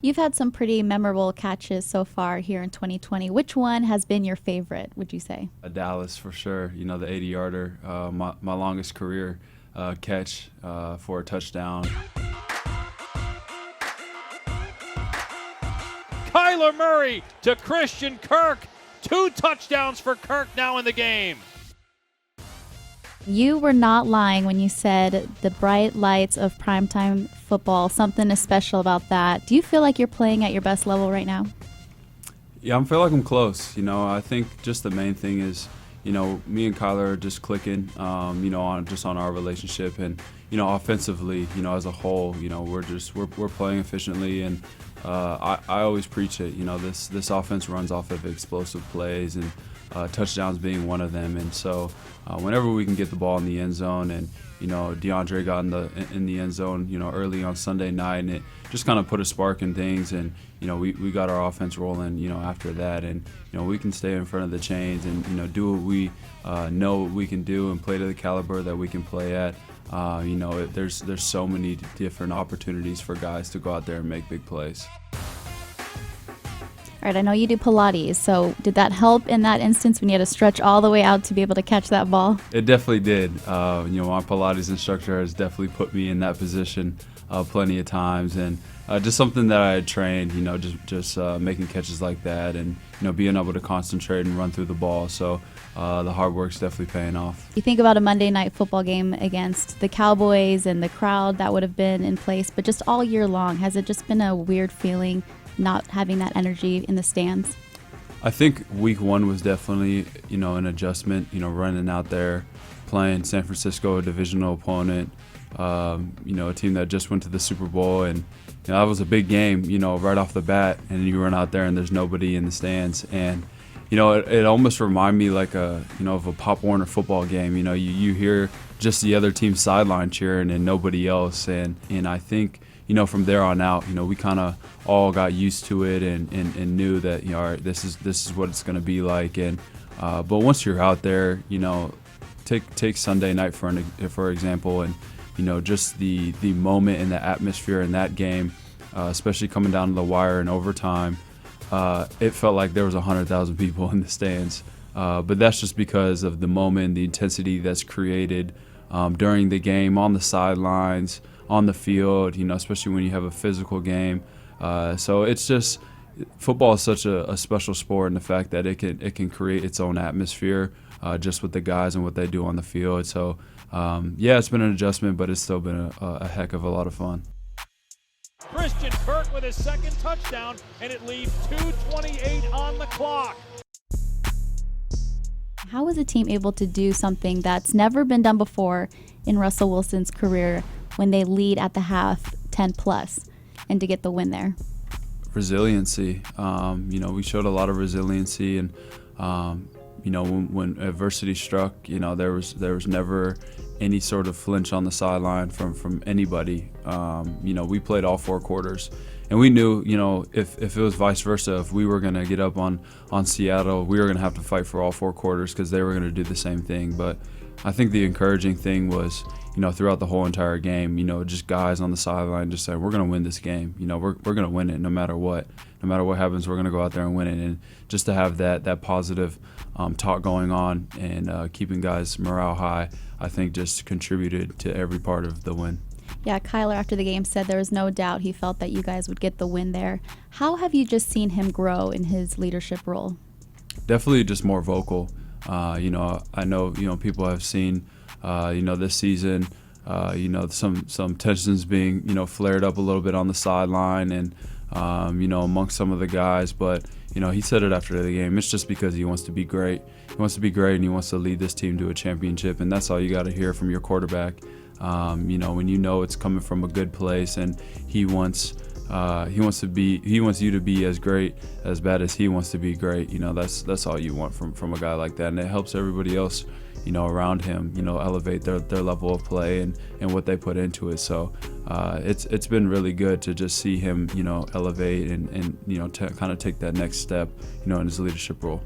You've had some pretty memorable catches so far here in 2020. Which one has been your favorite, would you say? Dallas for sure. You know, the 80-yarder, my longest career catch for a touchdown. Kyler Murray to Christian Kirk. 2 touchdowns for Kirk now in the game. You were not lying when you said the bright lights of primetime football, something is special about that. Do you feel like you're playing at your best level right now? Yeah, I feel like I'm close. You know, I think just the main thing is, you know, me and Kyler are just clicking, you know, on our relationship, and you know, offensively, you know, as a whole, you know, we're playing efficiently, and I always preach it. You know, this offense runs off of explosive plays, and touchdowns being one of them. And so, whenever we can get the ball in the end zone, and you know, DeAndre got in the end zone, you know, early on Sunday night, and it just kind of put a spark in things, and you know, we got our offense rolling, you know, after that, and you know, we can stay in front of the chains and you know, do what we know what we can do and play to the caliber that we can play at. You know, there's so many different opportunities for guys to go out there and make big plays. All right, I know you do Pilates, so did that help in that instance when you had to stretch all the way out to be able to catch that ball? It definitely did. You know, my Pilates instructor has definitely put me in that position plenty of times, and just something that I had trained. You know, just making catches like that, and you know, being able to concentrate and run through the ball. So the hard work's definitely paying off. You think about a Monday night football game against the Cowboys and the crowd that would have been in place, but just all year long, has it just been a weird feeling not having that energy in the stands? I think week 1 was definitely, you know, an adjustment, you know, running out there, playing San Francisco, a divisional opponent, you know, a team that just went to the Super Bowl, and you know, that was a big game, you know, right off the bat, and you run out there and there's nobody in the stands, and you know, it almost reminded me like of a Pop Warner football game. You know, you hear just the other team's sideline cheering and nobody else, and I think, you know, from there on out, you know, we kind of all got used to it and knew that, you know, all right, this is what it's going to be like. And but once you're out there, you know, take Sunday night for example, and you know, just the moment and the atmosphere in that game, especially coming down to the wire in overtime, it felt like there was 100,000 people in the stands. But that's just because of the moment, the intensity that's created during the game, on the sidelines, on the field, you know, especially when you have a physical game. So it's just, football is such a special sport, and the fact that it can create its own atmosphere just with the guys and what they do on the field. So yeah, it's been an adjustment, but it's still been a heck of a lot of fun. Christian Kirk with his second touchdown, and it leaves 2:28 on the clock. How was a team able to do something that's never been done before in Russell Wilson's career when they lead at the half 10 plus and to get the win there? Resiliency. You know, we showed a lot of resiliency, and you know, when adversity struck, you know, there was never any sort of flinch on the sideline from anybody. You know, we played all 4 quarters, and we knew, you know, if it was vice versa, if we were going to get up on Seattle, we were going to have to fight for all 4 quarters because they were going to do the same thing. But I think the encouraging thing was, you know, throughout the whole entire game, you know, just guys on the sideline just saying, we're going to win this game. You know, we're going to win it no matter what. No matter what happens, we're going to go out there and win it. And just to have that positive talk going on and keeping guys' morale high, I think just contributed to every part of the win. Yeah, Kyler after the game said there was no doubt he felt that you guys would get the win there. How have you just seen him grow in his leadership role? Definitely just more vocal. You know, I know, you know, people have seen, you know, this season, you know, some tensions being, you know, flared up a little bit on the sideline and, you know, amongst some of the guys. But, you know, he said it after the game. It's just because he wants to be great. He wants to be great, and he wants to lead this team to a championship. And that's all you got to hear from your quarterback. You know, when you know it's coming from a good place, and he wants you to be as great, as bad as he wants to be great. You know, that's all you want from a guy like that, and it helps everybody else, you know, around him, you know, elevate their level of play and what they put into it. So it's been really good to just see him, you know, elevate and you know, kind of take that next step, you know, in his leadership role.